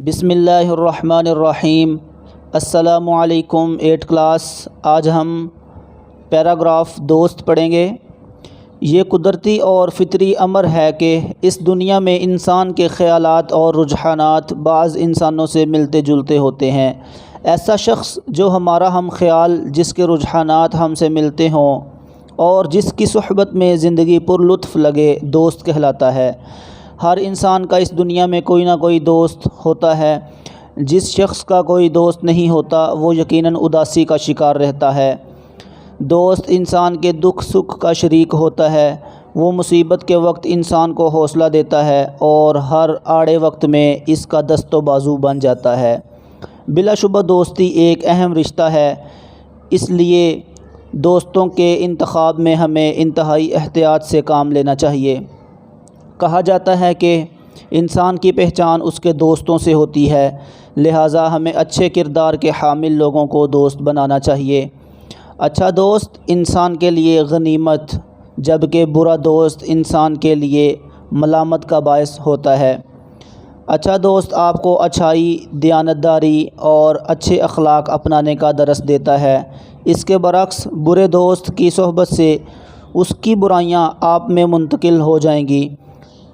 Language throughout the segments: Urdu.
بسم اللہ الرحمن الرحیم۔ السلام علیکم 8 کلاس۔ آج ہم پیراگراف دوست پڑھیں گے۔ یہ قدرتی اور فطری امر ہے کہ اس دنیا میں انسان کے خیالات اور رجحانات بعض انسانوں سے ملتے جلتے ہوتے ہیں۔ ایسا شخص جو ہمارا ہم خیال، جس کے رجحانات ہم سے ملتے ہوں اور جس کی صحبت میں زندگی پر لطف لگے، دوست کہلاتا ہے۔ ہر انسان کا اس دنیا میں کوئی نہ کوئی دوست ہوتا ہے۔ جس شخص کا کوئی دوست نہیں ہوتا وہ یقیناً اداسی کا شکار رہتا ہے۔ دوست انسان کے دکھ سکھ کا شریک ہوتا ہے۔ وہ مصیبت کے وقت انسان کو حوصلہ دیتا ہے اور ہر آڑے وقت میں اس کا دست و بازو بن جاتا ہے۔ بلا شبہ دوستی ایک اہم رشتہ ہے، اس لیے دوستوں کے انتخاب میں ہمیں انتہائی احتیاط سے کام لینا چاہیے۔ کہا جاتا ہے کہ انسان کی پہچان اس کے دوستوں سے ہوتی ہے، لہٰذا ہمیں اچھے کردار کے حامل لوگوں کو دوست بنانا چاہیے۔ اچھا دوست انسان کے لیے غنیمت، جبکہ برا دوست انسان کے لیے ملامت کا باعث ہوتا ہے۔ اچھا دوست آپ کو اچھائی، دیانتداری اور اچھے اخلاق اپنانے کا درس دیتا ہے۔ اس کے برعکس برے دوست کی صحبت سے اس کی برائیاں آپ میں منتقل ہو جائیں گی۔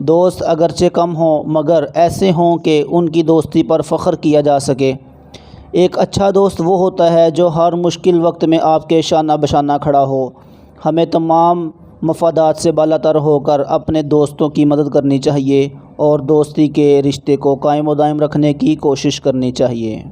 دوست اگرچہ کم ہوں مگر ایسے ہوں کہ ان کی دوستی پر فخر کیا جا سکے۔ ایک اچھا دوست وہ ہوتا ہے جو ہر مشکل وقت میں آپ کے شانہ بشانہ کھڑا ہو۔ ہمیں تمام مفادات سے بالاتر ہو کر اپنے دوستوں کی مدد کرنی چاہیے اور دوستی کے رشتے کو قائم و دائم رکھنے کی کوشش کرنی چاہیے۔